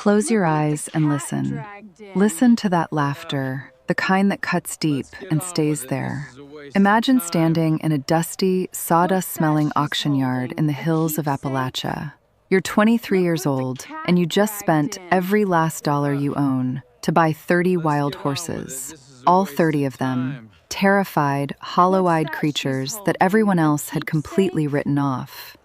Close your eyes and listen. Listen to that laughter, the kind that cuts deep and stays there. Imagine standing in a dusty, sawdust-smelling auction yard in the hills of Appalachia. You're 23 years old, and you just spent every last dollar you own to buy 30 wild horses, all 30 of them, terrified, hollow-eyed creatures that everyone else had completely written off.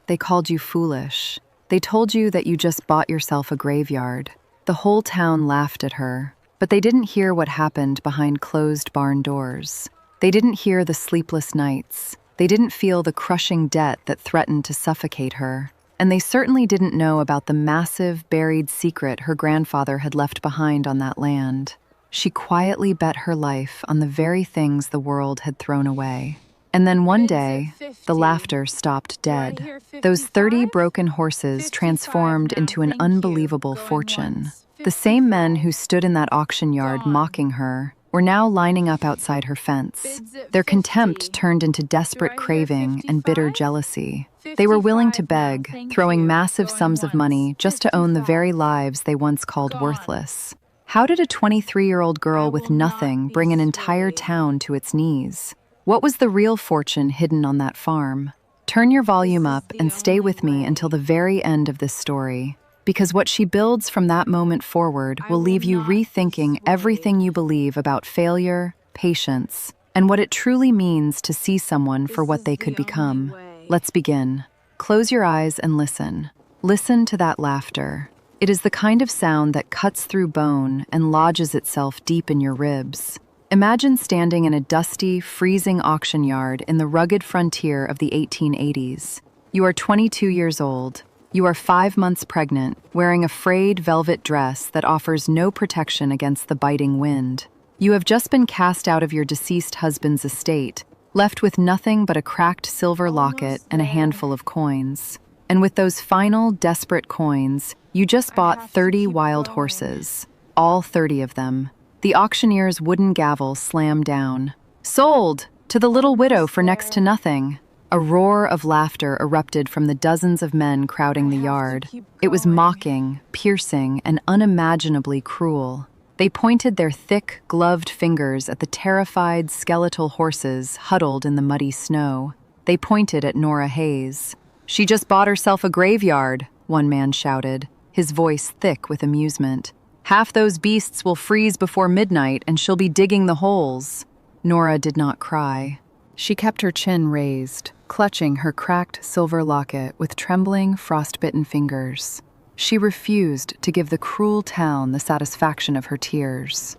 They called you foolish. They told you that you just bought yourself a graveyard. The whole town laughed at her, but they didn't hear what happened behind closed barn doors. They didn't hear the sleepless nights. They didn't feel the crushing debt that threatened to suffocate her. And they certainly didn't know about the massive, buried secret her grandfather had left behind on that land. She quietly bet her life on the very things the world had thrown away. And then one day, the laughter stopped dead. Those 30 broken horses transformed into an unbelievable fortune. The same men who stood in that auction yard mocking her were now lining up outside her fence. Their contempt turned into desperate craving and bitter jealousy. They were willing to beg, throwing massive sums of money just to own the very lives they once called worthless. How did a 23-year-old girl with nothing bring an entire town to its knees? What was the real fortune hidden on that farm? Turn your volume up and stay with me until the very end of this story, because what she builds from that moment forward will leave you rethinking everything you believe about failure, patience, and what it truly means to see someone for what they could become. Let's begin. Close your eyes and listen. Listen to that laughter. It is the kind of sound that cuts through bone and lodges itself deep in your ribs. Imagine standing in a dusty, freezing auction yard in the rugged frontier of the 1880s. You are 22 years old. You are 5 months pregnant, wearing a frayed velvet dress that offers no protection against the biting wind. You have just been cast out of your deceased husband's estate, left with nothing but a cracked silver locket and a handful of coins. And with those final, desperate coins, you just bought 30 wild horses, all 30 of them. The auctioneer's wooden gavel slammed down. "Sold! To the little widow for next to nothing." A roar of laughter erupted from the dozens of men crowding the yard. It was mocking, piercing, and unimaginably cruel. They pointed their thick, gloved fingers at the terrified, skeletal horses huddled in the muddy snow. They pointed at Nora Hayes. "She just bought herself a graveyard," one man shouted, his voice thick with amusement. "Half those beasts will freeze before midnight, and she'll be digging the holes." Nora did not cry. She kept her chin raised, clutching her cracked silver locket with trembling, frostbitten fingers. She refused to give the cruel town the satisfaction of her tears.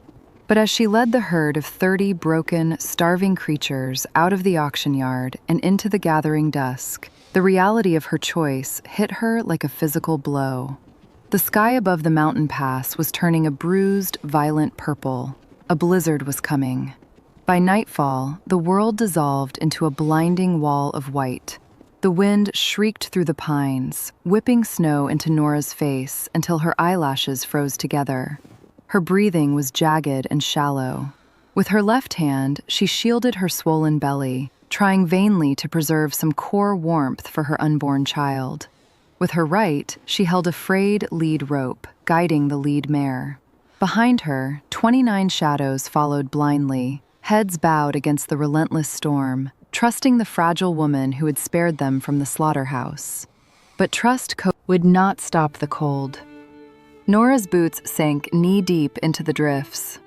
But as she led the herd of 30 broken, starving creatures out of the auction yard and into the gathering dusk, the reality of her choice hit her like a physical blow. The sky above the mountain pass was turning a bruised, violent purple. A blizzard was coming. By nightfall, the world dissolved into a blinding wall of white. The wind shrieked through the pines, whipping snow into Nora's face until her eyelashes froze together. Her breathing was jagged and shallow. With her left hand, she shielded her swollen belly, trying vainly to preserve some core warmth for her unborn child. With her right, she held a frayed lead rope, guiding the lead mare. Behind her, 29 shadows followed blindly, heads bowed against the relentless storm, trusting the fragile woman who had spared them from the slaughterhouse. But trust would not stop the cold. Nora's boots sank knee-deep into the drifts.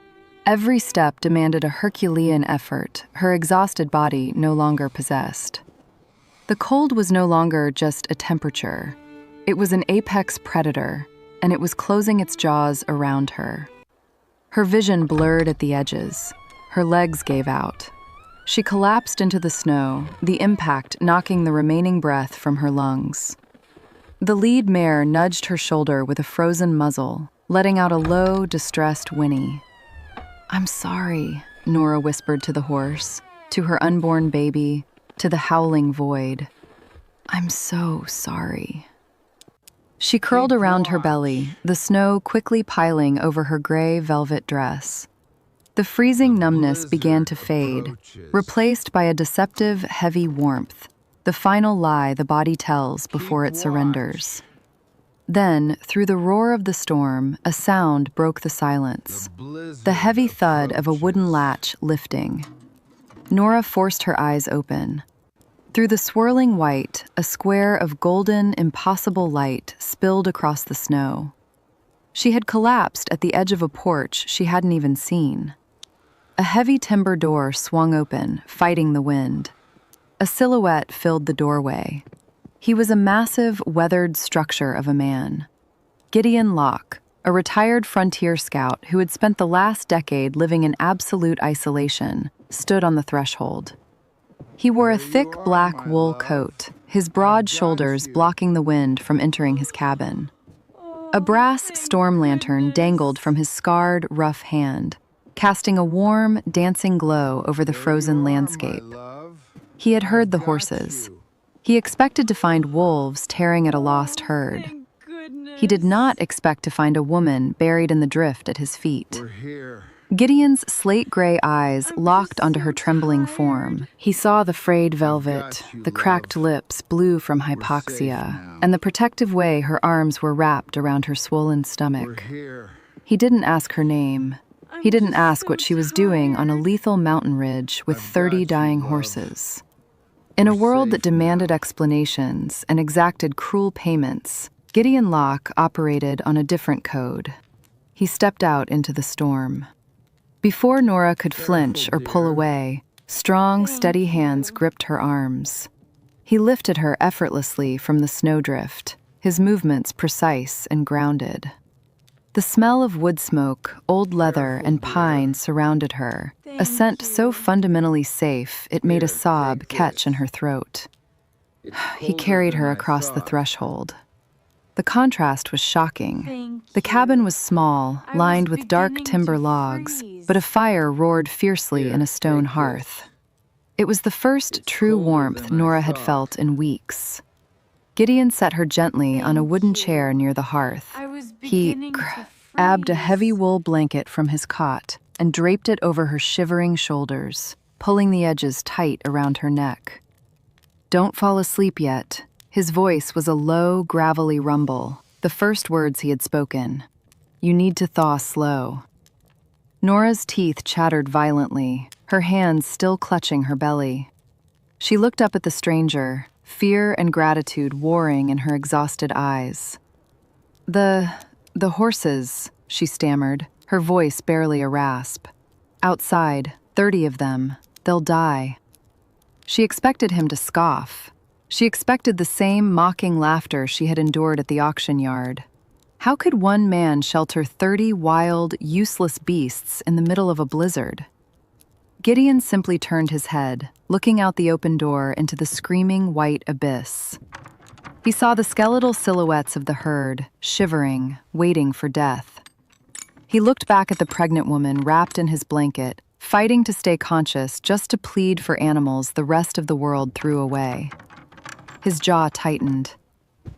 Every step demanded a Herculean effort her exhausted body no longer possessed. The cold was no longer just a temperature. It was an apex predator, and it was closing its jaws around her. Her vision blurred at the edges. Her legs gave out. She collapsed into the snow, the impact knocking the remaining breath from her lungs. The lead mare nudged her shoulder with a frozen muzzle, letting out a low, distressed whinny. "I'm sorry," Nora whispered to the horse, to her unborn baby, to the howling void. "I'm so sorry." She curled around her belly, the snow quickly piling over her gray velvet dress. The freezing numbness began to fade, replaced by a deceptive, heavy warmth, the final lie the body tells before it surrenders. Then, through the roar of the storm, a sound broke the silence. The heavy thud of a wooden latch lifting. Nora forced her eyes open. Through the swirling white, a square of golden, impossible light spilled across the snow. She had collapsed at the edge of a porch she hadn't even seen. A heavy timber door swung open, fighting the wind. A silhouette filled the doorway. He was a massive, weathered structure of a man. Gideon Locke, a retired frontier scout who had spent the last decade living in absolute isolation, stood on the threshold. He wore a thick black wool coat, his broad shoulders blocking the wind from entering his cabin. A brass storm lantern dangled from his scarred, rough hand, casting a warm, dancing glow over the frozen landscape. He had heard the horses. He expected to find wolves tearing at a lost herd. He did not expect to find a woman buried in the drift at his feet. Gideon's slate-gray eyes locked onto her trembling form. He saw the frayed velvet, the cracked lips blue from hypoxia, and the protective way her arms were wrapped around her swollen stomach. He didn't ask her name. He didn't ask what she was doing on a lethal mountain ridge with 30 dying horses. In a world that demanded explanations and exacted cruel payments, Gideon Locke operated on a different code. He stepped out into the storm. Before Nora could flinch or pull away, strong, steady hands gripped her arms. He lifted her effortlessly from the snowdrift, his movements precise and grounded. The smell of wood smoke, old leather, and pine surrounded her, a scent so fundamentally safe it made a sob catch in her throat. He carried her across the threshold. The contrast was shocking. The cabin was small, lined with dark timber logs, but a fire roared fiercely in a stone hearth. It was the first true warmth Nora had felt in weeks. Gideon set her gently on a wooden chair near the hearth. He grabbed a heavy wool blanket from his cot and draped it over her shivering shoulders, pulling the edges tight around her neck. "Don't fall asleep yet." His voice was a low, gravelly rumble, the first words he had spoken. "You need to thaw slow." Nora's teeth chattered violently, her hands still clutching her belly. She looked up at the stranger, fear and gratitude warring in her exhausted eyes. The horses," she stammered, her voice barely a rasp. "Outside, 30 of them. They'll die." She expected him to scoff. She expected the same mocking laughter she had endured at the auction yard. How could one man shelter 30 wild, useless beasts in the middle of a blizzard? Gideon simply turned his head, looking out the open door into the screaming white abyss. He saw the skeletal silhouettes of the herd, shivering, waiting for death. He looked back at the pregnant woman wrapped in his blanket, fighting to stay conscious just to plead for animals the rest of the world threw away. His jaw tightened.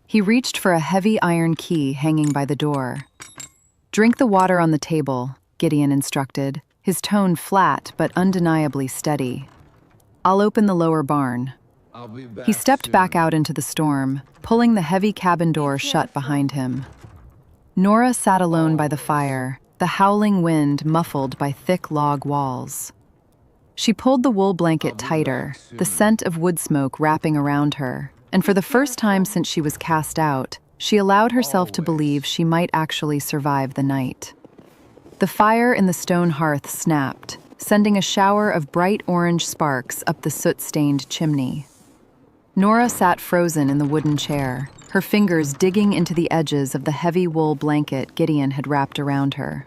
He reached for a heavy iron key hanging by the door. "Drink the water on the table," Gideon instructed, his tone flat but undeniably steady. "I'll open the lower barn." He stepped back out into the storm, pulling the heavy cabin door shut behind him. Nora sat alone by the fire, the howling wind muffled by thick log walls. She pulled the wool blanket tighter, the scent of wood smoke wrapping around her, and for the first time since she was cast out, she allowed herself to believe she might actually survive the night. The fire in the stone hearth snapped, sending a shower of bright orange sparks up the soot-stained chimney. Nora sat frozen in the wooden chair, her fingers digging into the edges of the heavy wool blanket Gideon had wrapped around her.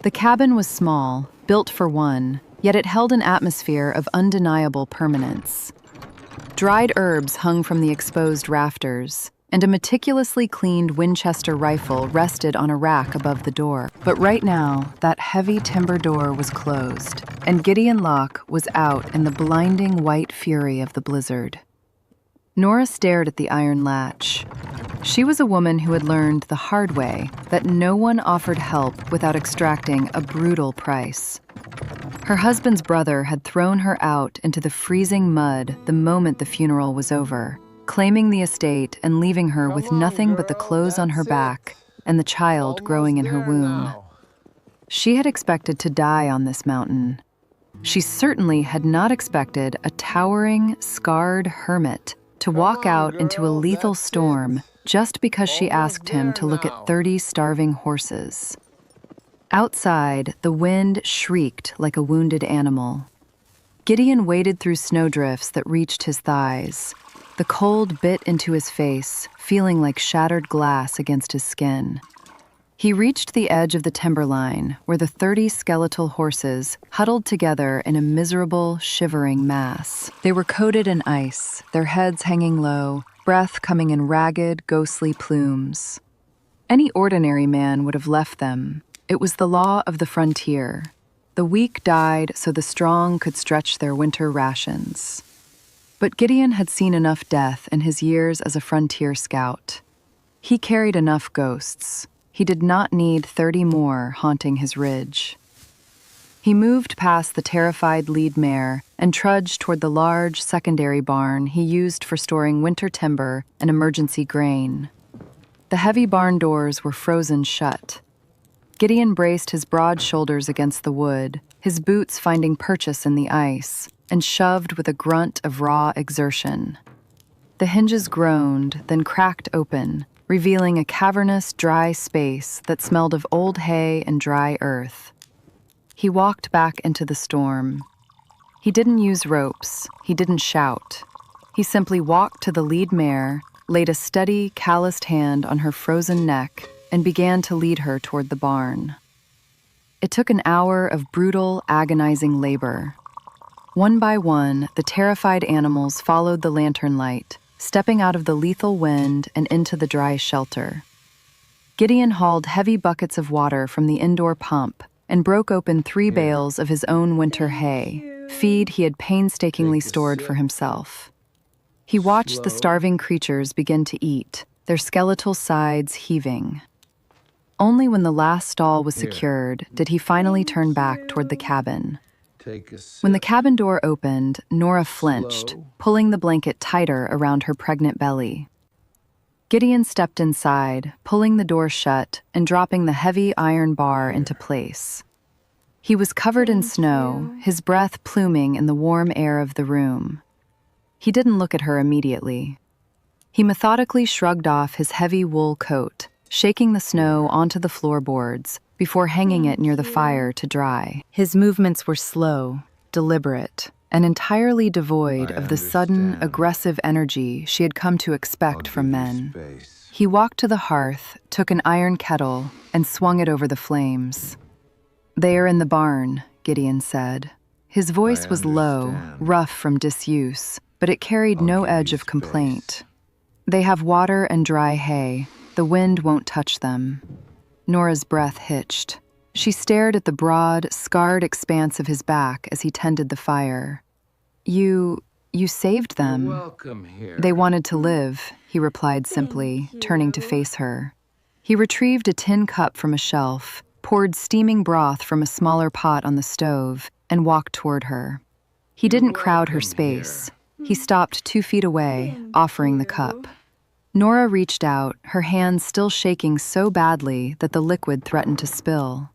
The cabin was small, built for one, yet it held an atmosphere of undeniable permanence. Dried herbs hung from the exposed rafters, and a meticulously cleaned Winchester rifle rested on a rack above the door. But right now, that heavy timber door was closed, and Gideon Locke was out in the blinding white fury of the blizzard. Nora stared at the iron latch. She was a woman who had learned the hard way that no one offered help without extracting a brutal price. Her husband's brother had thrown her out into the freezing mud the moment the funeral was over, claiming the estate and leaving her with nothing but the clothes on her back and the child growing in her womb. She had expected to die on this mountain. She certainly had not expected a towering, scarred hermit to walk out into a lethal storm just because she asked him to look at 30 starving horses. Outside, the wind shrieked like a wounded animal. Gideon waded through snowdrifts that reached his thighs. The cold bit into his face, feeling like shattered glass against his skin. He reached the edge of the timberline, where the 30 skeletal horses huddled together in a miserable, shivering mass. They were coated in ice, their heads hanging low, breath coming in ragged, ghostly plumes. Any ordinary man would have left them. It was the law of the frontier. The weak died so the strong could stretch their winter rations. But Gideon had seen enough death in his years as a frontier scout. He carried enough ghosts. He did not need 30 more haunting his ridge. He moved past the terrified lead mare and trudged toward the large secondary barn he used for storing winter timber and emergency grain. The heavy barn doors were frozen shut. Gideon braced his broad shoulders against the wood, his boots finding purchase in the ice, and shoved with a grunt of raw exertion. The hinges groaned, then cracked open, revealing a cavernous, dry space that smelled of old hay and dry earth. He walked back into the storm. He didn't use ropes. He didn't shout. He simply walked to the lead mare, laid a steady, calloused hand on her frozen neck, and began to lead her toward the barn. It took an hour of brutal, agonizing labor. One by one, the terrified animals followed the lantern light, stepping out of the lethal wind and into the dry shelter. Gideon hauled heavy buckets of water from the indoor pump and broke open 3 bales of his own winter hay, feed he had painstakingly stored for himself. He watched the starving creatures begin to eat, their skeletal sides heaving. Only when the last stall was secured did he finally turn back toward the cabin. When the cabin door opened, Nora flinched, pulling the blanket tighter around her pregnant belly. Gideon stepped inside, pulling the door shut and dropping the heavy iron bar into place. He was covered in snow, his breath pluming in the warm air of the room. He didn't look at her immediately. He methodically shrugged off his heavy wool coat, shaking the snow onto the floorboards before hanging it near the fire to dry. His movements were slow, deliberate, and entirely devoid of the sudden, aggressive energy she had come to expect from men. He walked to the hearth, took an iron kettle, and swung it over the flames. "They are in the barn," Gideon said. His voice was low, rough from disuse, but it carried no edge of complaint. "They have water and dry hay. The wind won't touch them." Nora's breath hitched. She stared at the broad, scarred expanse of his back as he tended the fire. You saved them." Welcome here. "They wanted to live," he replied simply, turning to face her. He retrieved a tin cup from a shelf, poured steaming broth from a smaller pot on the stove, and walked toward her. He didn't crowd her space. He stopped 2 feet away, offering the cup. Nora reached out, her hands still shaking so badly that the liquid threatened to spill.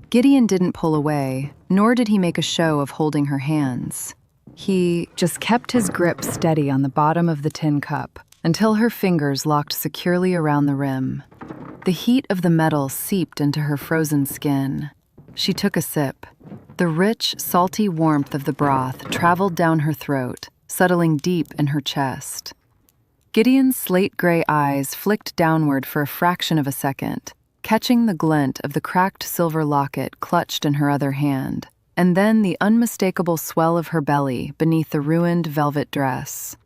Gideon didn't pull away, nor did he make a show of holding her hands. He just kept his grip steady on the bottom of the tin cup until her fingers locked securely around the rim. The heat of the metal seeped into her frozen skin. She took a sip. The rich, salty warmth of the broth traveled down her throat, settling deep in her chest. Gideon's slate-gray eyes flicked downward for a fraction of a second, catching the glint of the cracked silver locket clutched in her other hand, and then the unmistakable swell of her belly beneath the ruined velvet dress.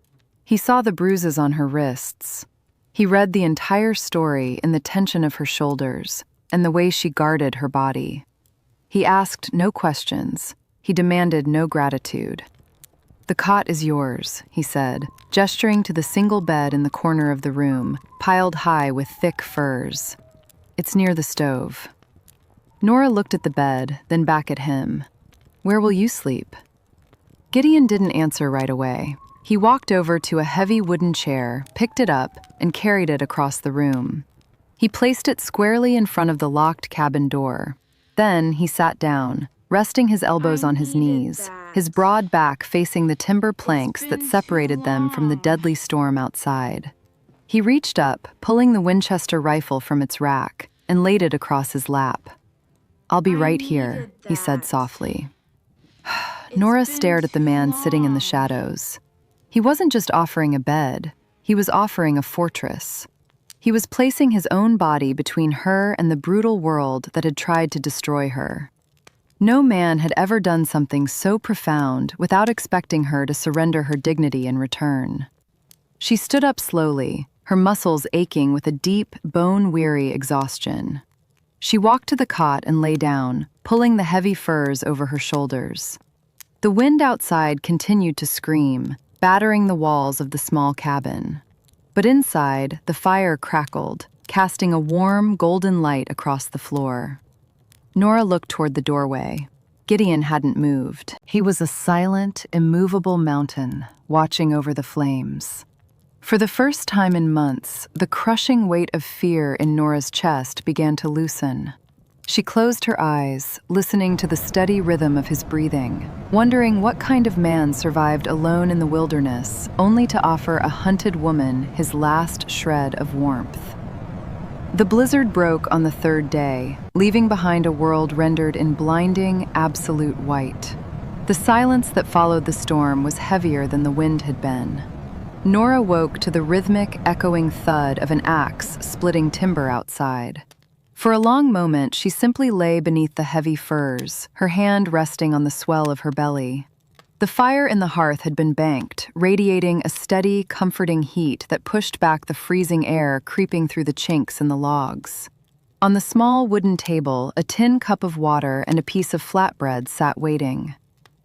He saw the bruises on her wrists. He read the entire story in the tension of her shoulders and the way she guarded her body. He asked no questions. He demanded no gratitude. "The cot is yours," he said, gesturing to the single bed in the corner of the room, piled high with thick furs. "It's near the stove." Nora looked at the bed, then back at him. "Where will you sleep?" Gideon didn't answer right away. He walked over to a heavy wooden chair, picked it up, and carried it across the room. He placed it squarely in front of the locked cabin door. Then he sat down, resting his elbows on his knees, his broad back facing the timber planks that separated them from the deadly storm outside. He reached up, pulling the Winchester rifle from its rack, and laid it across his lap. "I'll be right here," he said softly. Nora stared at the man sitting in the shadows. He wasn't just offering a bed, he was offering a fortress. He was placing his own body between her and the brutal world that had tried to destroy her. No man had ever done something so profound without expecting her to surrender her dignity in return. She stood up slowly, her muscles aching with a deep, bone-weary exhaustion. She walked to the cot and lay down, pulling the heavy furs over her shoulders. The wind outside continued to scream, battering the walls of the small cabin. But inside, the fire crackled, casting a warm, golden light across the floor. Nora looked toward the doorway. Gideon hadn't moved. He was a silent, immovable mountain, watching over the flames. For the first time in months, the crushing weight of fear in Nora's chest began to loosen. She closed her eyes, listening to the steady rhythm of his breathing, wondering what kind of man survived alone in the wilderness, only to offer a hunted woman his last shred of warmth. The blizzard broke on the third day, leaving behind a world rendered in blinding, absolute white. The silence that followed the storm was heavier than the wind had been. Nora woke to the rhythmic, echoing thud of an axe splitting timber outside. For a long moment, she simply lay beneath the heavy furs, her hand resting on the swell of her belly. The fire in the hearth had been banked, radiating a steady, comforting heat that pushed back the freezing air creeping through the chinks in the logs. On the small wooden table, a tin cup of water and a piece of flatbread sat waiting.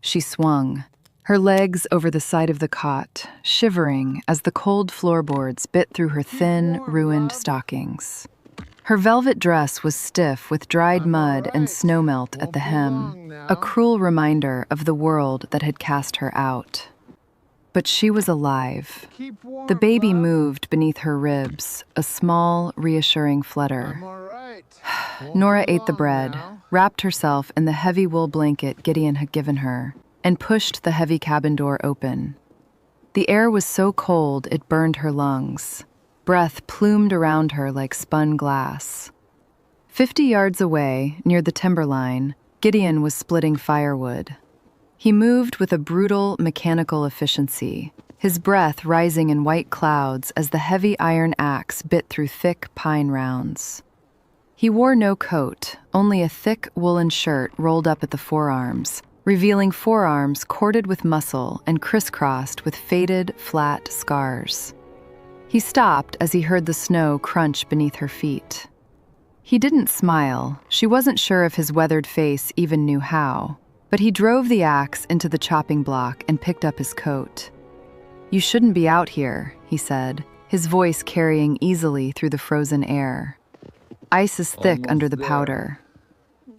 She swung, her legs over the side of the cot, shivering as the cold floorboards bit through her thin, ruined stockings. Her velvet dress was stiff with dried mud and snowmelt at the hem, a cruel reminder of the world that had cast her out. But she was alive. The baby moved beneath her ribs, a small, reassuring flutter. Nora ate the bread, wrapped herself in the heavy wool blanket Gideon had given her, and pushed the heavy cabin door open. The air was so cold it burned her lungs. Breath plumed around her like spun glass. 50 yards away, near the timberline, Gideon was splitting firewood. He moved with a brutal, mechanical efficiency, his breath rising in white clouds as the heavy iron axe bit through thick pine rounds. He wore no coat, only a thick woolen shirt rolled up at the forearms, revealing forearms corded with muscle and crisscrossed with faded, flat scars. He stopped as he heard the snow crunch beneath her feet. He didn't smile. She wasn't sure if his weathered face even knew how, but he drove the axe into the chopping block and picked up his coat. "You shouldn't be out here," he said, his voice carrying easily through the frozen air. "Ice is thick under the powder."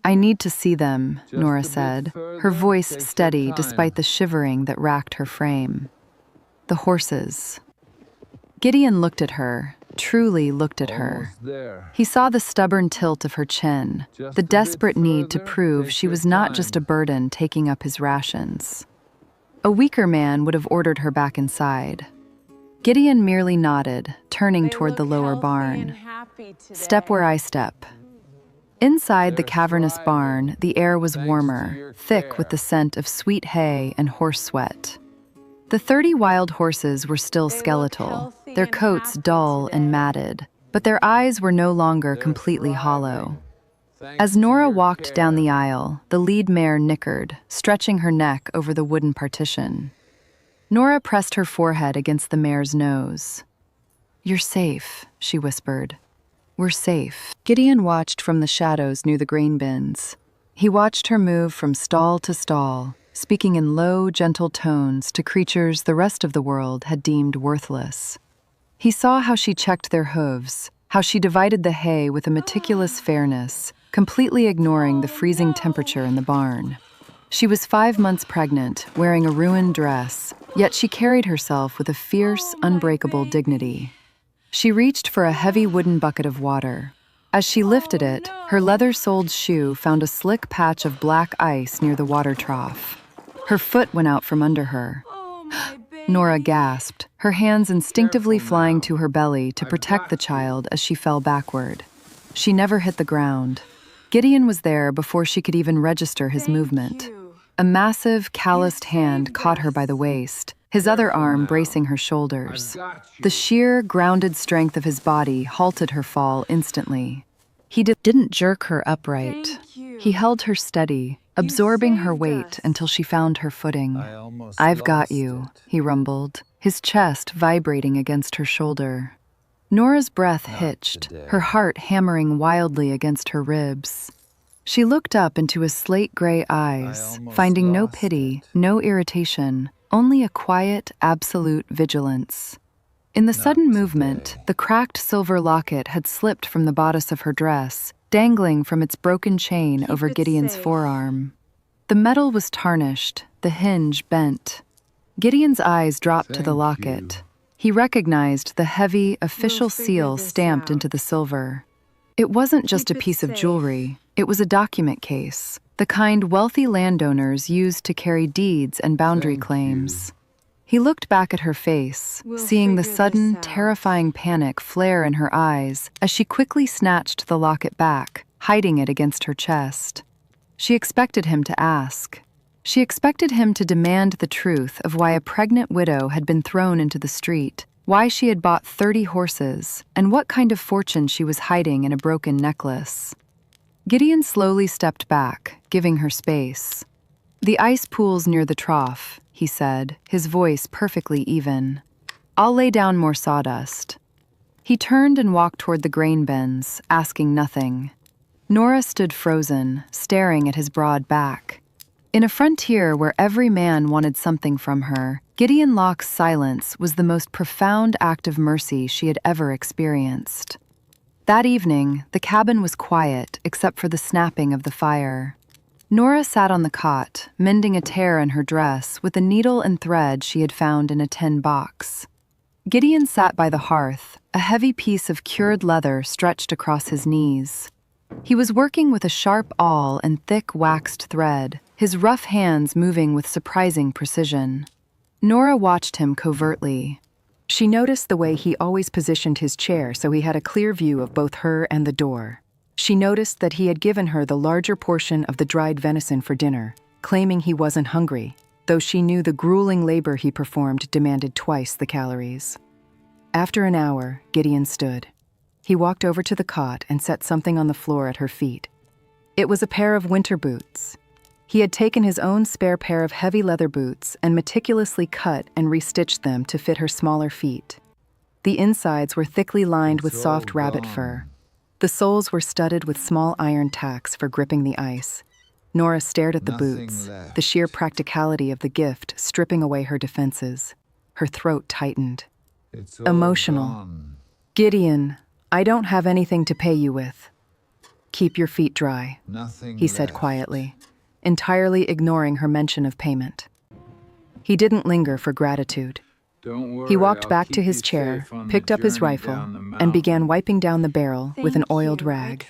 "I need to see them," Nora said, her voice steady despite the shivering that racked her frame. "The horses." Gideon looked at her, truly looked at her. He saw the stubborn tilt of her chin, the desperate need to prove she was not just a burden taking up his rations. A weaker man would have ordered her back inside. Gideon merely nodded, turning toward the lower barn. "Step where I step." Inside the cavernous barn, the air was warmer, thick with the scent of sweet hay and horse sweat. The 30 wild horses were still skeletal, their coats dull and matted, but their eyes were no longer completely hollow. As Nora walked down the aisle, the lead mare nickered, stretching her neck over the wooden partition. Nora pressed her forehead against the mare's nose. "You're safe," she whispered. "We're safe." Gideon watched from the shadows near the grain bins. He watched her move from stall to stall, speaking in low, gentle tones to creatures the rest of the world had deemed worthless. He saw how she checked their hooves, how she divided the hay with a meticulous fairness, completely ignoring the freezing temperature in the barn. She was 5 months pregnant, wearing a ruined dress, Yet she carried herself with a fierce, unbreakable dignity. She reached for a heavy wooden bucket of water. As she lifted it, her leather-soled shoe found a slick patch of black ice near the water trough. Her foot went out from under her. Nora gasped, her hands instinctively flying to her belly to protect the child as she fell backward. She never hit the ground. Gideon was there before she could even register his movement. A massive, calloused hand caught her by the waist, his other arm bracing her shoulders. The sheer, grounded strength of his body halted her fall instantly. He didn't jerk her upright. He held her steady, absorbing her weight until she found her footing. "I've got you," he rumbled, his chest vibrating against her shoulder. Nora's breath hitched, her heart hammering wildly against her ribs. She looked up into his slate-gray eyes, finding no pity, no irritation, only a quiet, absolute vigilance. In the sudden movement, the cracked silver locket had slipped from the bodice of her dress, dangling from its broken chain over Gideon's forearm. The metal was tarnished, the hinge bent. Gideon's eyes dropped to the locket. He recognized the heavy, official seal stamped into the silver. It wasn't just a piece of jewelry, it was a document case, the kind wealthy landowners used to carry deeds and boundary claims. He looked back at her face, seeing the sudden, terrifying panic flare in her eyes as she quickly snatched the locket back, hiding it against her chest. She expected him to ask. She expected him to demand the truth of why a pregnant widow had been thrown into the street, why she had bought 30 horses, and what kind of fortune she was hiding in a broken necklace. Gideon slowly stepped back, giving her space. "The ice pool's near the trough," he said, his voice perfectly even. "I'll lay down more sawdust." He turned and walked toward the grain bins, asking nothing. Nora stood frozen, staring at his broad back. In a frontier where every man wanted something from her, Gideon Locke's silence was the most profound act of mercy she had ever experienced. That evening, the cabin was quiet except for the snapping of the fire. Nora sat on the cot, mending a tear in her dress with a needle and thread she had found in a tin box. Gideon sat by the hearth, a heavy piece of cured leather stretched across his knees. He was working with a sharp awl and thick waxed thread, his rough hands moving with surprising precision. Nora watched him covertly. She noticed the way he always positioned his chair so he had a clear view of both her and the door. She noticed that he had given her the larger portion of the dried venison for dinner, claiming he wasn't hungry, though she knew the grueling labor he performed demanded twice the calories. After an hour, Gideon stood. He walked over to the cot and set something on the floor at her feet. It was a pair of winter boots. He had taken his own spare pair of heavy leather boots and meticulously cut and restitched them to fit her smaller feet. The insides were thickly lined with soft rabbit fur. The soles were studded with small iron tacks for gripping the ice. Nora stared at the boots, the sheer practicality of the gift stripping away her defenses. Her throat tightened. Emotional. "Gideon, I don't have anything to pay you with." "Keep your feet dry," he said quietly, entirely ignoring her mention of payment. He didn't linger for gratitude. He walked back to his chair, picked up his rifle, and began wiping down the barrel with an oiled rag.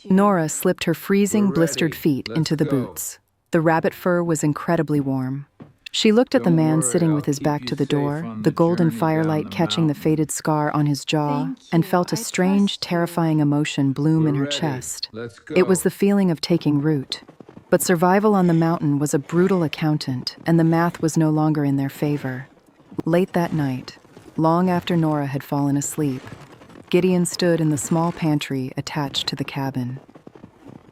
Nora slipped her freezing, blistered feet into the boots. The rabbit fur was incredibly warm. She looked at the man sitting with his back to the door, the golden firelight catching the faded scar on his jaw, and felt a strange, terrifying emotion bloom in her chest. It was the feeling of taking root. But survival on the mountain was a brutal accountant, and the math was no longer in their favor. Late that night, long after Nora had fallen asleep, Gideon stood in the small pantry attached to the cabin.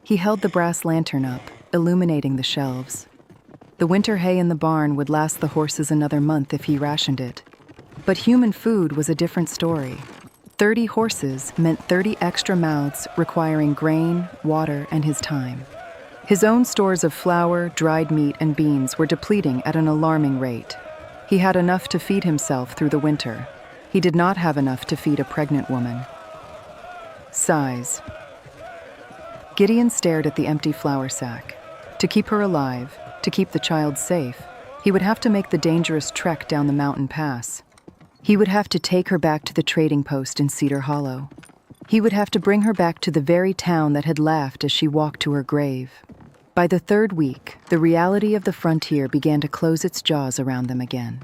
He held the brass lantern up, illuminating the shelves. The winter hay in the barn would last the horses another month if he rationed it. But human food was a different story. 30 horses meant 30 extra mouths requiring grain, water, and his time. His own stores of flour, dried meat, and beans were depleting at an alarming rate. He had enough to feed himself through the winter. He did not have enough to feed a pregnant woman. Sighs. Gideon stared at the empty flour sack. To keep her alive, to keep the child safe, He would have to make the dangerous trek down the mountain pass. He would have to take her back to the trading post in Cedar Hollow. He would have to bring her back to the very town that had laughed as she walked to her grave. By the third week, the reality of the frontier began to close its jaws around them again.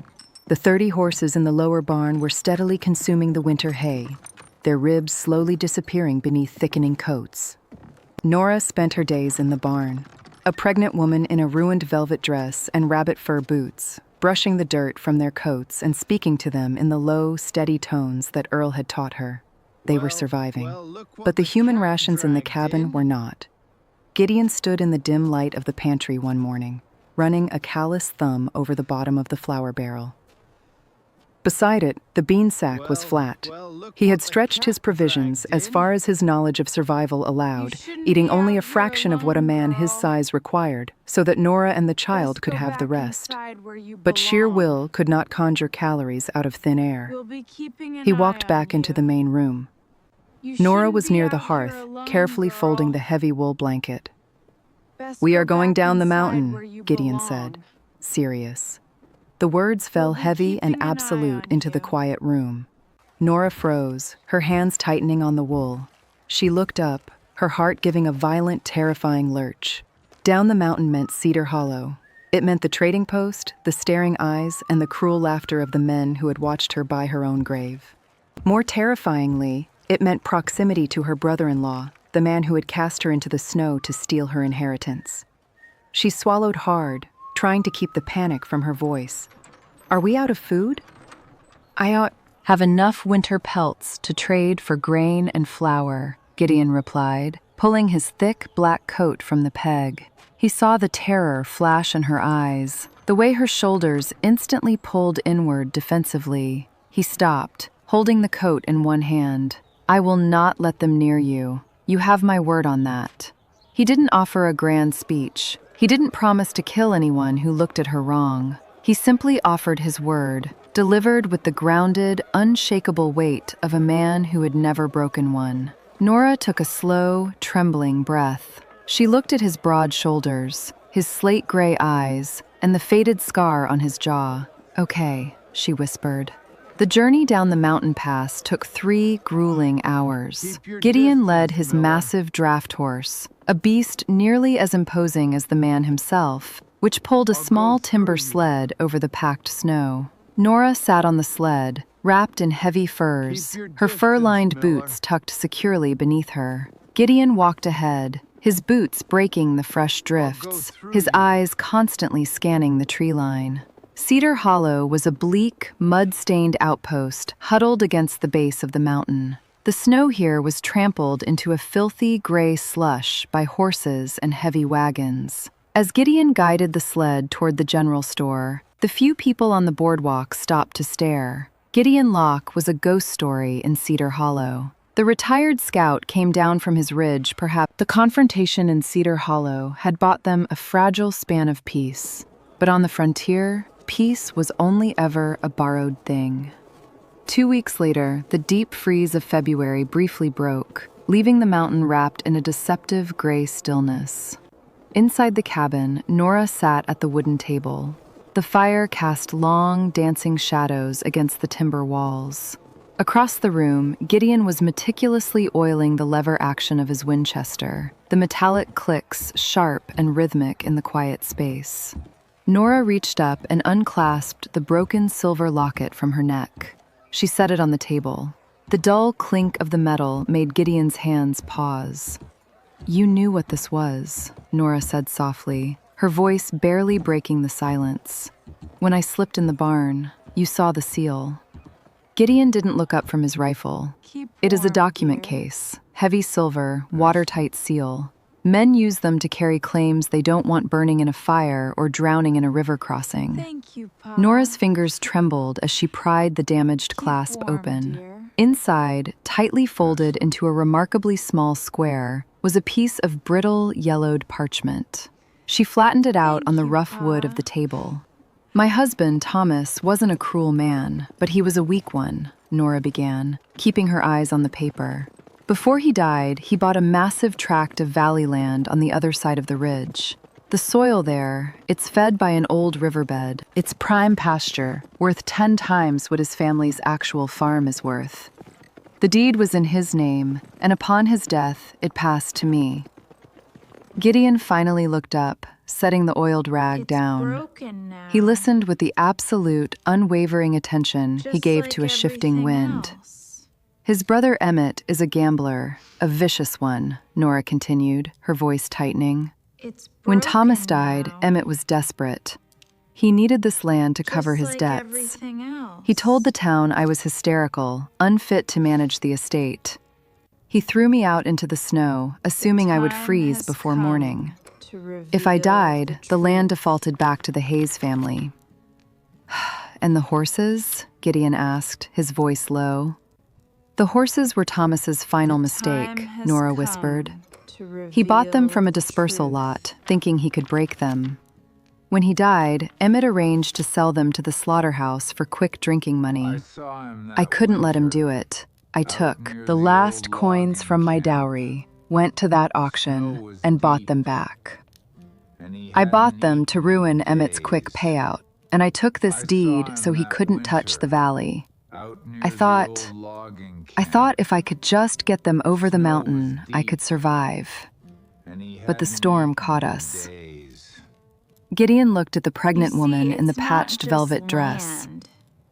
The 30 horses in the lower barn were steadily consuming the winter hay, their ribs slowly disappearing beneath thickening coats. Nora spent her days in the barn, a pregnant woman in a ruined velvet dress and rabbit fur boots, brushing the dirt from their coats and speaking to them in the low, steady tones that Earl had taught her. They were surviving. But the human rations in the cabin were not. Gideon stood in the dim light of the pantry one morning, running a callous thumb over the bottom of the flour barrel. Beside it, the bean sack was flat. He had stretched his provisions as far as his knowledge of survival allowed, eating only a fraction of what a man his size required, so that Nora and the child could have the rest. But sheer will could not conjure calories out of thin air. He walked back into the main room. Nora was near the hearth, carefully folding the heavy wool blanket. "We are going down the mountain," Gideon said, serious. The words fell heavy and absolute into the quiet room. Nora froze, her hands tightening on the wool. She looked up, her heart giving a violent, terrifying lurch. Down the mountain meant Cedar Hollow. It meant the trading post, the staring eyes, and the cruel laughter of the men who had watched her by her own grave. More terrifyingly, it meant proximity to her brother-in-law, the man who had cast her into the snow to steal her inheritance. She swallowed hard, trying to keep the panic from her voice. "Are we out of food?" "I have enough winter pelts to trade for grain and flour," Gideon replied, pulling his thick black coat from the peg. He saw the terror flash in her eyes, the way her shoulders instantly pulled inward defensively. He stopped, holding the coat in one hand. "I will not let them near you. You have my word on that." He didn't offer a grand speech. He didn't promise to kill anyone who looked at her wrong. He simply offered his word, delivered with the grounded, unshakable weight of a man who had never broken one. Nora took a slow, trembling breath. She looked at his broad shoulders, his slate-gray eyes, and the faded scar on his jaw. "Okay," she whispered. The journey down the mountain pass took 3 grueling hours. Gideon led his massive draft horse, a beast nearly as imposing as the man himself, which pulled a small timber sled over the packed snow. Nora sat on the sled, wrapped in heavy furs, her fur-lined boots tucked securely beneath her. Gideon walked ahead, his boots breaking the fresh drifts, his eyes constantly scanning the tree line. Cedar Hollow was a bleak, mud-stained outpost huddled against the base of the mountain. The snow here was trampled into a filthy gray slush by horses and heavy wagons. As Gideon guided the sled toward the general store, the few people on the boardwalk stopped to stare. Gideon Locke was a ghost story in Cedar Hollow. The retired scout came down from his ridge, perhaps. The confrontation in Cedar Hollow had bought them a fragile span of peace. But on the frontier, peace was only ever a borrowed thing. 2 weeks later, the deep freeze of February briefly broke, leaving the mountain wrapped in a deceptive gray stillness. Inside the cabin, Nora sat at the wooden table. The fire cast long, dancing shadows against the timber walls. Across the room, Gideon was meticulously oiling the lever action of his Winchester, the metallic clicks sharp and rhythmic in the quiet space. Nora reached up and unclasped the broken silver locket from her neck. She set it on the table. The dull clink of the metal made Gideon's hands pause. "You knew what this was," Nora said softly, her voice barely breaking the silence. "When I slipped in the barn, you saw the seal." Gideon didn't look up from his rifle. "It is a document case, heavy silver, watertight seal. Men use them to carry claims they don't want burning in a fire or drowning in a river crossing." Thank you, Pa. Nora's fingers trembled as she pried the damaged clasp open. Dear. Inside, tightly folded into a remarkably small square, was a piece of brittle, yellowed parchment. She flattened it out on the rough wood of the table. "My husband, Thomas, wasn't a cruel man, but he was a weak one," Nora began, keeping her eyes on the paper. "Before he died, he bought a massive tract of valley land on the other side of the ridge. The soil there, it's fed by an old riverbed. It's prime pasture, worth 10 times what his family's actual farm is worth. The deed was in his name, and upon his death, it passed to me. Gideon finally looked up, setting the oiled rag down. He listened with the absolute, unwavering attention he gave to a shifting wind. His brother Emmett is a gambler, a vicious one, Nora continued, her voice tightening. When Thomas died, Emmett was desperate. He needed this land to cover his debts. He told the town I was hysterical, unfit to manage the estate. He threw me out into the snow, assuming I would freeze before morning. If I died, the land defaulted back to the Hayes family. And the horses? Gideon asked, his voice low. The horses were Thomas's final mistake, Nora whispered. He bought them from a dispersal lot, thinking he could break them. When he died, Emmett arranged to sell them to the slaughterhouse for quick drinking money. I couldn't let him do it. I took the last coins from my dowry, went to that auction, and bought them back. I bought them to ruin Emmett's quick payout, and I took this deed so he couldn't touch the valley. I thought if I could just get them over the mountain, I could survive. But the storm caught us. Gideon looked at the pregnant woman in the patched velvet dress.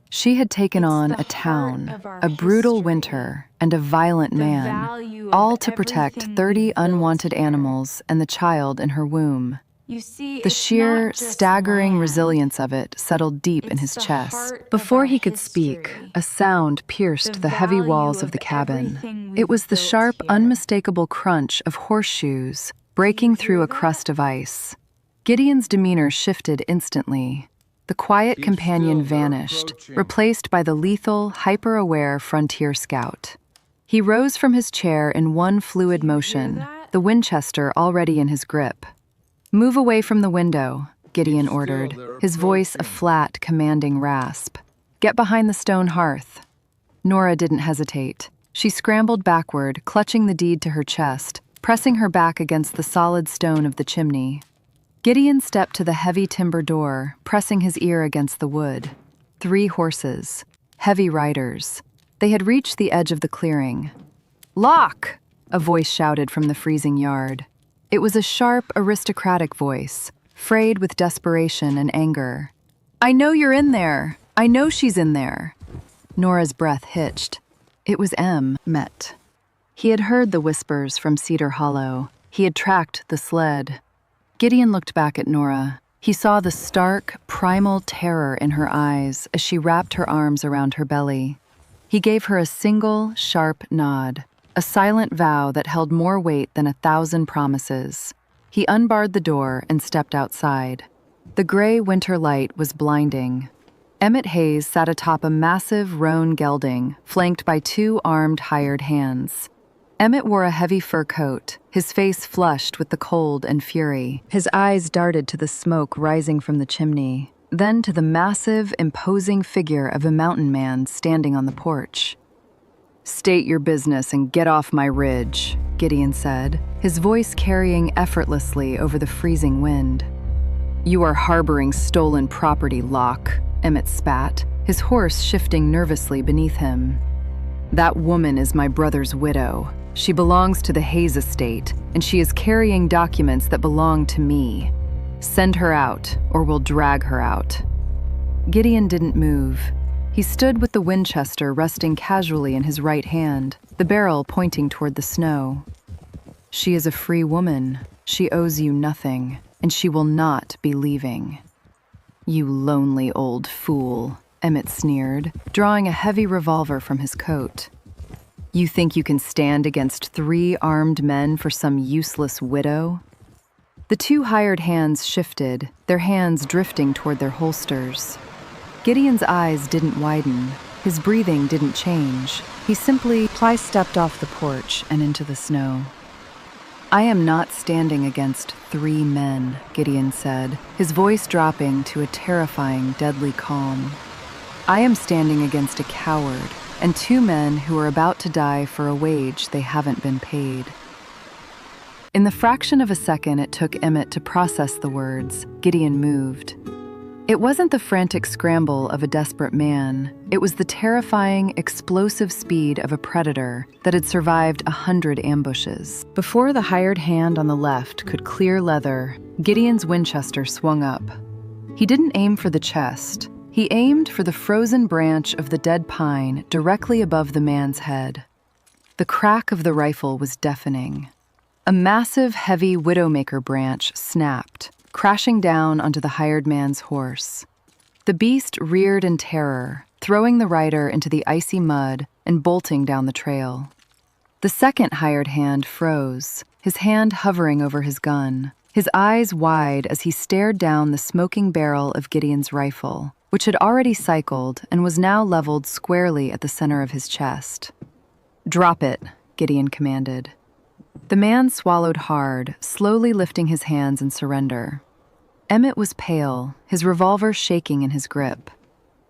She had taken on a town, a brutal winter, and a violent man, all to protect 30 unwanted animals and the child in her womb. The sheer, staggering resilience of it settled deep in his chest. Before he could speak, a sound pierced the heavy walls of the cabin. It was the sharp, unmistakable crunch of horseshoes breaking through a crust of ice. Gideon's demeanor shifted instantly. The quiet companion vanished, replaced by the lethal, hyper-aware frontier scout. He rose from his chair in one fluid motion, the Winchester already in his grip. "Move away from the window," Gideon ordered, his voice a flat, commanding rasp. "Get behind the stone hearth." Nora didn't hesitate. She scrambled backward, clutching the deed to her chest, pressing her back against the solid stone of the chimney. Gideon stepped to the heavy timber door, pressing his ear against the wood. 3 horses, heavy riders. They had reached the edge of the clearing. "Lock!" a voice shouted from the freezing yard. It was a sharp, aristocratic voice, frayed with desperation and anger. "I know you're in there. I know she's in there." Nora's breath hitched. It was Emmett. He had heard the whispers from Cedar Hollow. He had tracked the sled. Gideon looked back at Nora. He saw the stark, primal terror in her eyes as she wrapped her arms around her belly. He gave her a single, sharp nod. A silent vow that held more weight than 1,000 promises. He unbarred the door and stepped outside. The gray winter light was blinding. Emmett Hayes sat atop a massive roan gelding, flanked by 2 armed hired hands. Emmett wore a heavy fur coat, his face flushed with the cold and fury. His eyes darted to the smoke rising from the chimney, then to the massive, imposing figure of a mountain man standing on the porch. "State your business and get off my ridge," Gideon said, his voice carrying effortlessly over the freezing wind. "You are harboring stolen property, Lock," Emmett spat, his horse shifting nervously beneath him. "That woman is my brother's widow. She belongs to the Hayes estate, and she is carrying documents that belong to me. Send her out, or we'll drag her out." Gideon didn't move. He stood with the Winchester resting casually in his right hand, the barrel pointing toward the snow. "She is a free woman. She owes you nothing, and she will not be leaving." "You lonely old fool," Emmett sneered, drawing a heavy revolver from his coat. "You think you can stand against 3 armed men for some useless widow?" The 2 hired hands shifted, their hands drifting toward their holsters. Gideon's eyes didn't widen. His breathing didn't change. He simply stepped off the porch and into the snow. "I am not standing against 3 men," Gideon said, his voice dropping to a terrifying, deadly calm. "I am standing against a coward and 2 men who are about to die for a wage they haven't been paid." In the fraction of a second it took Emmett to process the words, Gideon moved. It wasn't the frantic scramble of a desperate man. It was the terrifying, explosive speed of a predator that had survived 100 ambushes. Before the hired hand on the left could clear leather, Gideon's Winchester swung up. He didn't aim for the chest. He aimed for the frozen branch of the dead pine directly above the man's head. The crack of the rifle was deafening. A massive, heavy widowmaker branch snapped, crashing down onto the hired man's horse. The beast reared in terror, throwing the rider into the icy mud and bolting down the trail. The second hired hand froze, his hand hovering over his gun, his eyes wide as he stared down the smoking barrel of Gideon's rifle, which had already cycled and was now leveled squarely at the center of his chest. "Drop it," Gideon commanded. The man swallowed hard, slowly lifting his hands in surrender. Emmett was pale, his revolver shaking in his grip.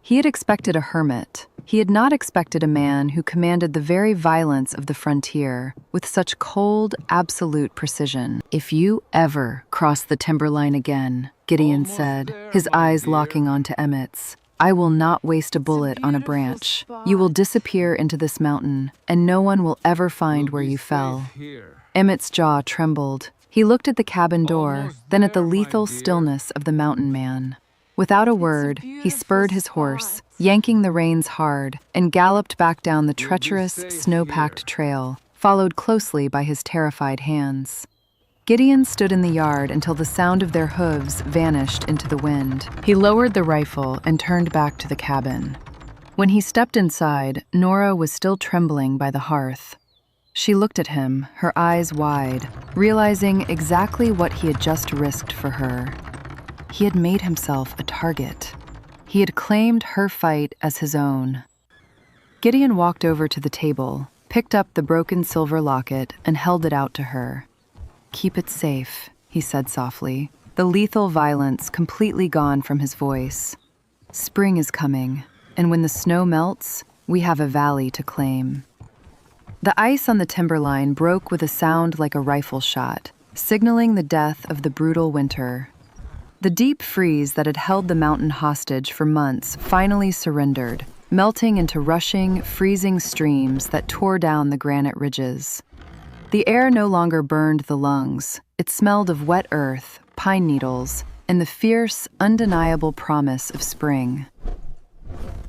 He had expected a hermit. He had not expected a man who commanded the very violence of the frontier with such cold, absolute precision. "If you ever cross the timberline again," Gideon said, his eyes locking onto Emmett's, "I will not waste a bullet on a branch. You will disappear into this mountain, and no one will ever find where you fell." Emmett's jaw trembled. He looked at the cabin door, then at the lethal stillness of the mountain man. Without a word, he spurred his horse, yanking the reins hard, and galloped back down the treacherous, snow-packed trail, followed closely by his terrified hands. Gideon stood in the yard until the sound of their hooves vanished into the wind. He lowered the rifle and turned back to the cabin. When he stepped inside, Nora was still trembling by the hearth. She looked at him, her eyes wide, realizing exactly what he had just risked for her. He had made himself a target. He had claimed her fight as his own. Gideon walked over to the table, picked up the broken silver locket, and held it out to her. "Keep it safe," he said softly, the lethal violence completely gone from his voice. "Spring is coming, and when the snow melts, we have a valley to claim." The ice on the timberline broke with a sound like a rifle shot, signaling the death of the brutal winter. The deep freeze that had held the mountain hostage for months finally surrendered, melting into rushing, freezing streams that tore down the granite ridges. The air no longer burned the lungs. It smelled of wet earth, pine needles, and the fierce, undeniable promise of spring.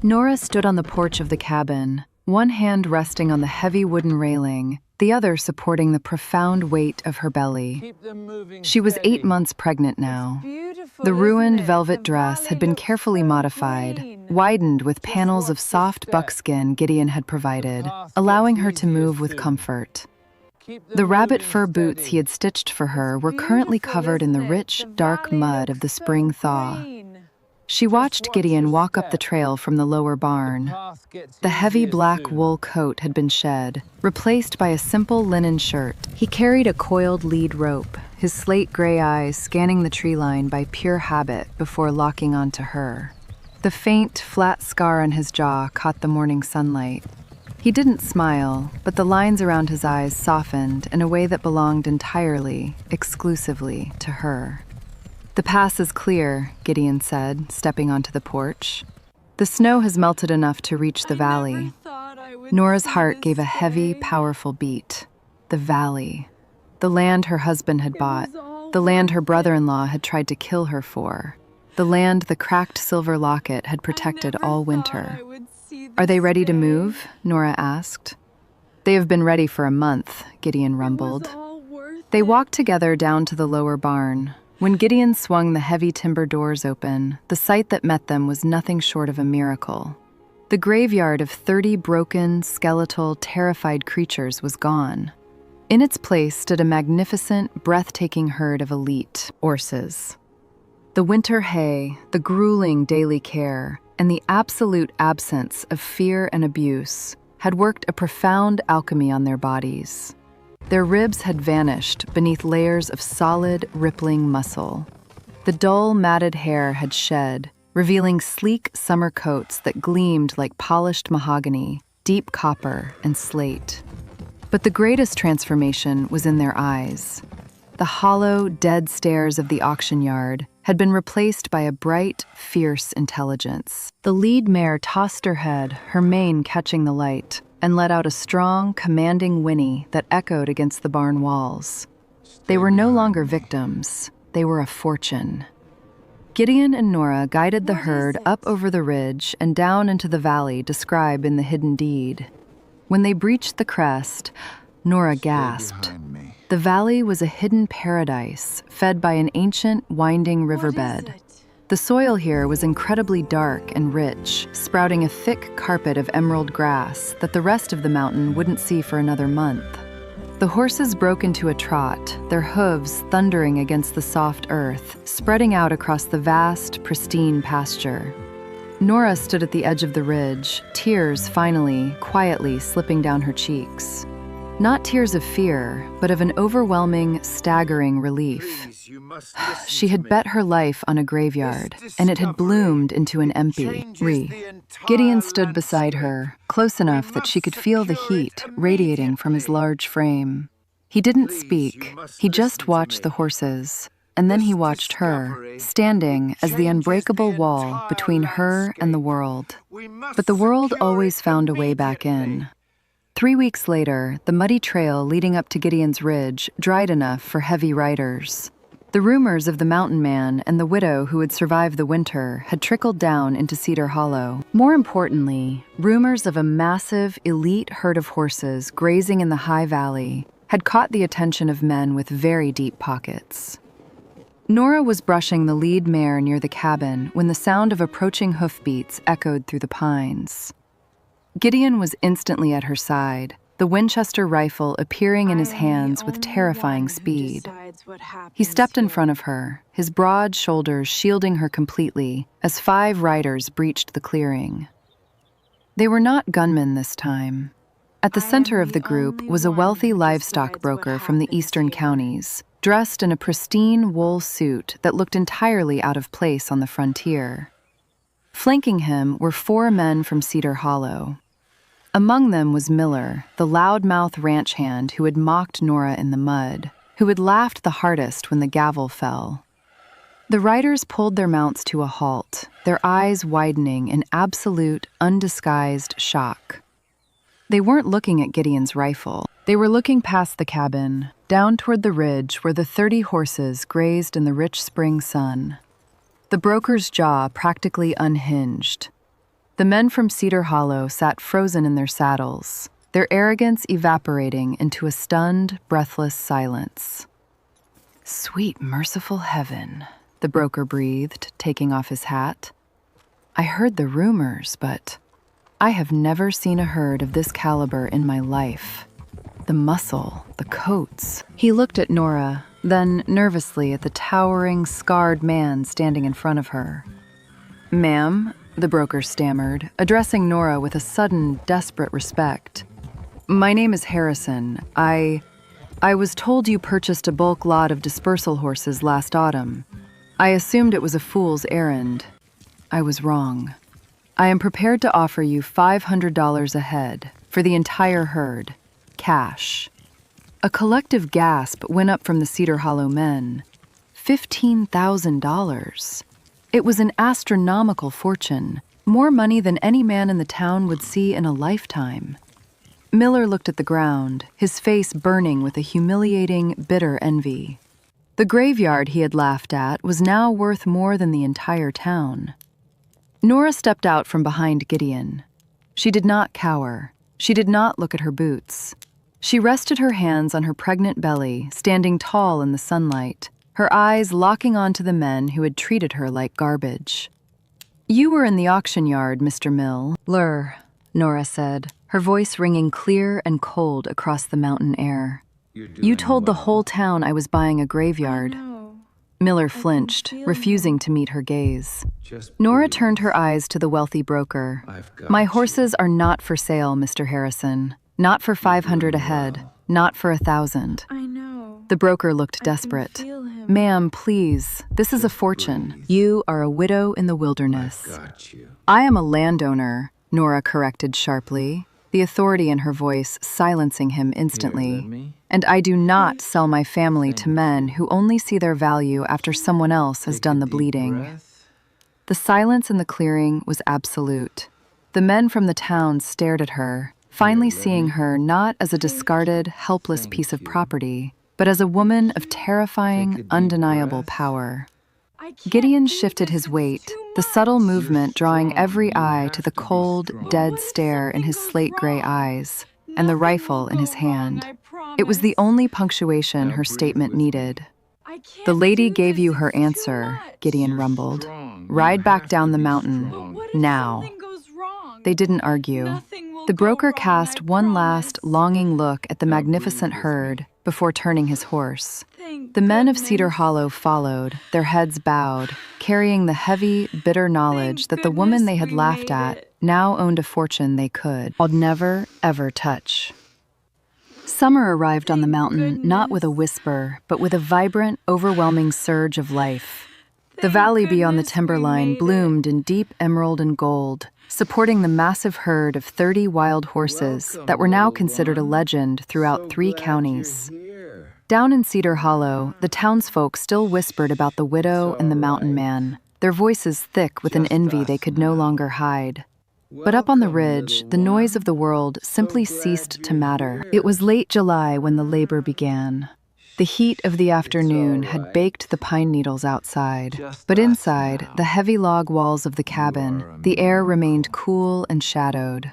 Nora stood on the porch of the cabin, one hand resting on the heavy wooden railing, the other supporting the profound weight of her belly. She was 8 months pregnant now. The ruined velvet dress had been carefully modified, widened with panels of soft buckskin Gideon had provided, allowing her to move with comfort. The rabbit fur boots he had stitched for her were currently covered in the rich, dark mud of the spring thaw. She watched Gideon walk up the trail from the lower barn. The heavy black wool coat had been shed, replaced by a simple linen shirt. He carried a coiled lead rope, his slate gray eyes scanning the tree line by pure habit before locking onto her. The faint, flat scar on his jaw caught the morning sunlight. He didn't smile, but the lines around his eyes softened in a way that belonged entirely, exclusively to her. "The pass is clear," Gideon said, stepping onto the porch. "The snow has melted enough to reach the valley." Nora's heart gave a heavy, powerful beat. The valley. The land her husband had bought. The land her brother-in-law had tried to kill her for. The land the cracked silver locket had protected all winter. "Are they ready to move?" Nora asked. "They have been ready for a month," Gideon rumbled. They walked together down to the lower barn. When Gideon swung the heavy timber doors open, the sight that met them was nothing short of a miracle. The graveyard of 30 broken, skeletal, terrified creatures was gone. In its place stood a magnificent, breathtaking herd of elite horses. The winter hay, the grueling daily care, and the absolute absence of fear and abuse had worked a profound alchemy on their bodies. Their ribs had vanished beneath layers of solid, rippling muscle. The dull, matted hair had shed, revealing sleek summer coats that gleamed like polished mahogany, deep copper, and slate. But the greatest transformation was in their eyes. The hollow, dead stares of the auction yard had been replaced by a bright, fierce intelligence. The lead mare tossed her head, her mane catching the light, and let out a strong, commanding whinny that echoed against the barn walls. They were no longer victims. They were a fortune. Gideon and Nora guided the herd up over the ridge and down into the valley described in the hidden deed. When they breached the crest, Nora gasped. The valley was a hidden paradise, fed by an ancient, winding riverbed. The soil here was incredibly dark and rich, sprouting a thick carpet of emerald grass that the rest of the mountain wouldn't see for another month. The horses broke into a trot, their hooves thundering against the soft earth, spreading out across the vast, pristine pasture. Nora stood at the edge of the ridge, tears finally, quietly slipping down her cheeks. Not tears of fear, but of an overwhelming, staggering relief. She had bet her life on a graveyard, and it had bloomed into an empty. Gideon stood beside her, close enough that she could feel the heat radiating from his large frame. He didn't speak, he just watched the horses, and then he watched her, standing as the unbreakable wall between her and the world. But the world always found a way back in. 3 weeks later, the muddy trail leading up to Gideon's Ridge dried enough for heavy riders. The rumors of the mountain man and the widow who had survived the winter had trickled down into Cedar Hollow. More importantly, rumors of a massive, elite herd of horses grazing in the high valley had caught the attention of men with very deep pockets. Nora was brushing the lead mare near the cabin when the sound of approaching hoofbeats echoed through the pines. Gideon was instantly at her side, the Winchester rifle appearing in his hands with terrifying speed. He stepped in front of her, his broad shoulders shielding her completely, as 5 riders breached the clearing. They were not gunmen this time. At the center of the group was a wealthy livestock broker from the eastern counties, dressed in a pristine wool suit that looked entirely out of place on the frontier. Flanking him were 4 men from Cedar Hollow. Among them was Miller, the loudmouth ranch hand who had mocked Nora in the mud, who had laughed the hardest when the gavel fell. The riders pulled their mounts to a halt, their eyes widening in absolute, undisguised shock. They weren't looking at Gideon's rifle. They were looking past the cabin, down toward the ridge where the 30 horses grazed in the rich spring sun. The broker's jaw practically unhinged. The men from Cedar Hollow sat frozen in their saddles, their arrogance evaporating into a stunned, breathless silence. "Sweet, merciful heaven," the broker breathed, taking off his hat. "I heard the rumors, but I have never seen a herd of this caliber in my life. The muscle, the coats." He looked at Nora, then nervously at the towering, scarred man standing in front of her. "Ma'am," the broker stammered, addressing Nora with a sudden, desperate respect. "My name is Harrison. I was told you purchased a bulk lot of dispersal horses last autumn. I assumed it was a fool's errand. I was wrong. I am prepared to offer you $500 a head for the entire herd, cash." A collective gasp went up from the Cedar Hollow men. $15,000. It was an astronomical fortune, more money than any man in the town would see in a lifetime. Miller looked at the ground, his face burning with a humiliating, bitter envy. The graveyard he had laughed at was now worth more than the entire town. Nora stepped out from behind Gideon. She did not cower. She did not look at her boots. She rested her hands on her pregnant belly, standing tall in the sunlight, her eyes locking onto the men who had treated her like garbage. "You were in the auction yard, Mr. Miller," Nora said, her voice ringing clear and cold across the mountain air. "You told the whole town I was buying a graveyard." Miller flinched, refusing to meet her gaze. Nora turned her eyes to the wealthy broker. "My horses are not for sale, Mr. Harrison. Not for $500 a head. Not for $1,000. I know. The broker looked desperate. "Ma'am, please, this is a fortune. You are a widow in the wilderness." Got you. "I am a landowner," Nora corrected sharply. the authority in her voice silencing him instantly. "And I do not sell my family to men who only see their value after someone else has done the bleeding." The silence in the clearing was absolute. The men from the town stared at her, finally seeing her not as a discarded, helpless piece of property, but as a woman of terrifying, undeniable power. Gideon shifted his weight, the subtle movement drawing every eye to the cold, dead stare in his slate-gray eyes, and the rifle in his hand. It was the only punctuation her statement needed. "The lady gave you her answer," Gideon rumbled. "Ride back down the mountain, now." They didn't argue. The broker cast one last, longing look at the magnificent herd before turning his horse. The men of Cedar Hollow followed, their heads bowed, carrying the heavy, bitter knowledge that the woman they had laughed at now owned a fortune they could, I'd never, ever touch. Summer arrived on the mountain not with a whisper, but with a vibrant, overwhelming surge of life. The valley beyond the timberline bloomed in deep emerald and gold, supporting the massive herd of 30 wild horses that were now considered a legend throughout 3 counties. Down in Cedar Hollow, the townsfolk still whispered about the widow and the mountain man, their voices thick with an envy they could no longer hide. But up on the ridge, the noise of the world simply ceased to matter. It was late July when the labor began. The heat of the afternoon had baked the pine needles outside, but inside, the heavy log walls of the cabin, the air remained cool and shadowed.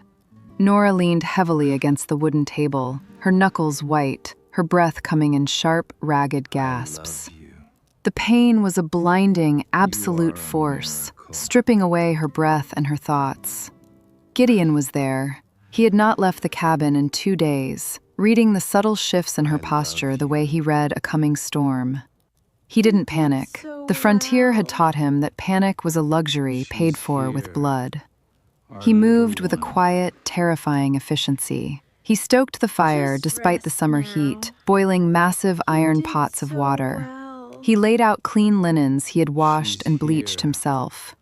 Nora leaned heavily against the wooden table, her knuckles white, her breath coming in sharp, ragged gasps. The pain was a blinding, absolute force, stripping away her breath and her thoughts. Gideon was there. He had not left the cabin in 2 days, reading the subtle shifts in her posture the way he read a coming storm. He didn't panic. The frontier had taught him that panic was a luxury paid for with blood. He moved with a quiet, terrifying efficiency. He stoked the fire despite the summer heat, boiling massive iron pots of water. He laid out clean linens he had washed and bleached himself.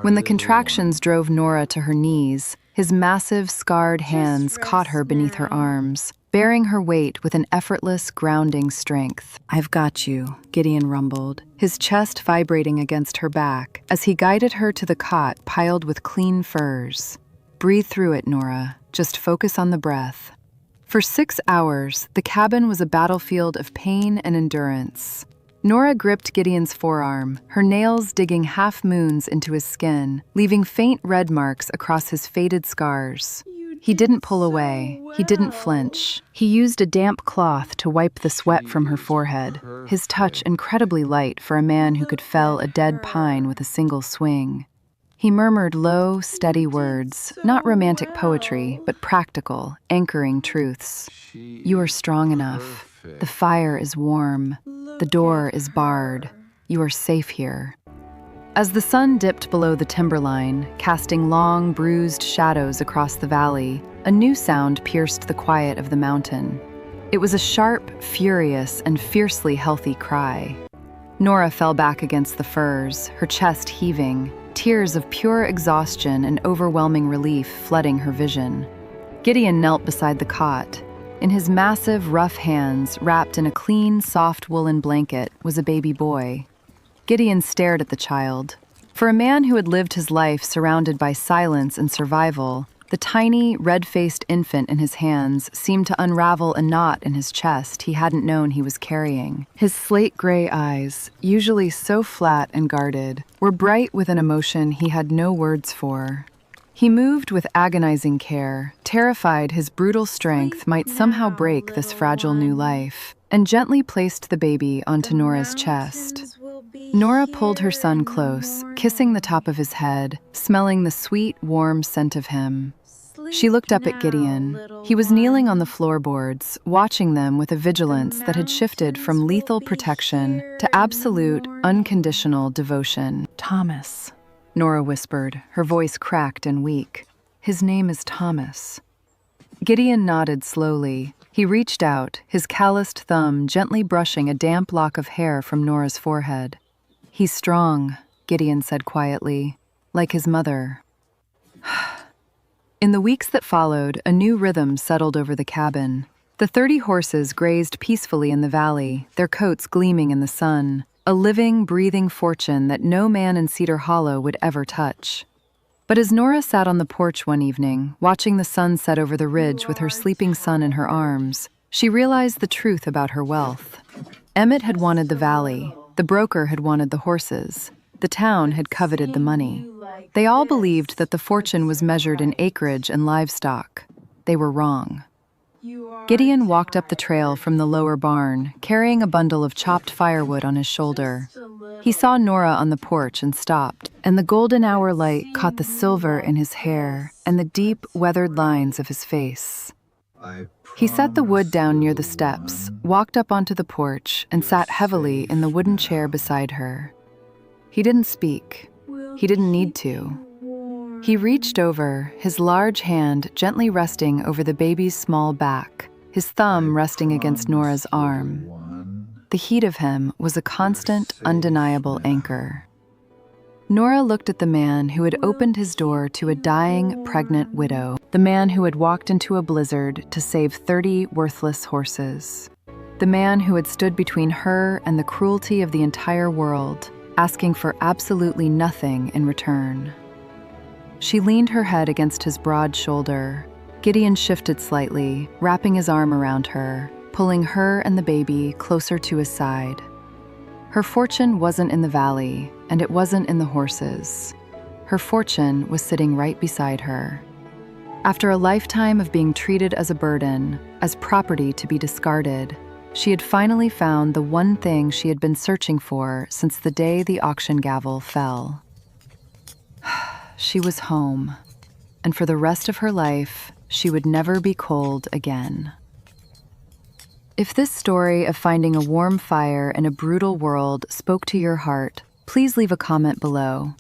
When the contractions drove Nora to her knees, his massive, scarred hands caught her beneath her arms, bearing her weight with an effortless, grounding strength. "I've got you," Gideon rumbled, his chest vibrating against her back as he guided her to the cot piled with clean furs. "Breathe through it, Nora. Just focus on the breath." For 6 hours, the cabin was a battlefield of pain and endurance. Nora gripped Gideon's forearm, her nails digging half-moons into his skin, leaving faint red marks across his faded scars. He didn't pull away. He didn't flinch. He used a damp cloth to wipe the sweat from her forehead, his touch incredibly light for a man who could fell a dead pine with a single swing. He murmured low, steady words, not romantic poetry, but practical, anchoring truths. "You are strong enough. The fire is warm. The door is barred. You are safe here." As the sun dipped below the timberline, casting long, bruised shadows across the valley, a new sound pierced the quiet of the mountain. It was a sharp, furious, and fiercely healthy cry. Nora fell back against the firs, her chest heaving, tears of pure exhaustion and overwhelming relief flooding her vision. Gideon knelt beside the cot. In his massive, rough hands, wrapped in a clean, soft woolen blanket, was a baby boy. Gideon stared at the child. For a man who had lived his life surrounded by silence and survival, the tiny, red-faced infant in his hands seemed to unravel a knot in his chest he hadn't known he was carrying. His slate-gray eyes, usually so flat and guarded, were bright with an emotion he had no words for. He moved with agonizing care, terrified his brutal strength might somehow break this fragile new life, and gently placed the baby onto Nora's chest. Nora pulled her son close, kissing the top of his head, smelling the sweet, warm scent of him. She looked up at Gideon. He was kneeling on the floorboards, watching them with a vigilance that had shifted from lethal protection to absolute, unconditional devotion. "Thomas," Nora whispered, her voice cracked and weak. "His name is Thomas." Gideon nodded slowly. He reached out, his calloused thumb gently brushing a damp lock of hair from Nora's forehead. "He's strong," Gideon said quietly, "like his mother." In the weeks that followed, a new rhythm settled over the cabin. The 30 horses grazed peacefully in the valley, their coats gleaming in the sun, a living, breathing fortune that no man in Cedar Hollow would ever touch. But as Nora sat on the porch one evening, watching the sun set over the ridge with her sleeping son in her arms, she realized the truth about her wealth. Emmett had wanted the valley, the broker had wanted the horses, the town had coveted the money. They all believed that the fortune was measured in acreage and livestock. They were wrong. Gideon walked up the trail from the lower barn, carrying a bundle of chopped firewood on his shoulder. He saw Nora on the porch and stopped, and the golden hour light caught the silver in his hair and the deep, weathered lines of his face. He set the wood down near the steps, walked up onto the porch, and sat heavily in the wooden chair beside her. He didn't speak. He didn't need to. He reached over, his large hand gently resting over the baby's small back, his thumb resting against Nora's arm. The heat of him was a constant, undeniable anchor. Nora looked at the man who had opened his door to a dying, pregnant widow, the man who had walked into a blizzard to save 30 worthless horses, the man who had stood between her and the cruelty of the entire world, asking for absolutely nothing in return. She leaned her head against his broad shoulder. Gideon shifted slightly, wrapping his arm around her, pulling her and the baby closer to his side. Her fortune wasn't in the valley, and it wasn't in the horses. Her fortune was sitting right beside her. After a lifetime of being treated as a burden, as property to be discarded, she had finally found the one thing she had been searching for since the day the auction gavel fell. She was home, and for the rest of her life, she would never be cold again. If this story of finding a warm fire in a brutal world spoke to your heart, please leave a comment below.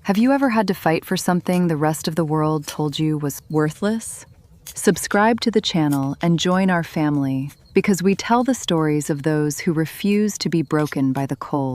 Have you ever had to fight for something the rest of the world told you was worthless? Subscribe to the channel and join our family, because we tell the stories of those who refuse to be broken by the cold.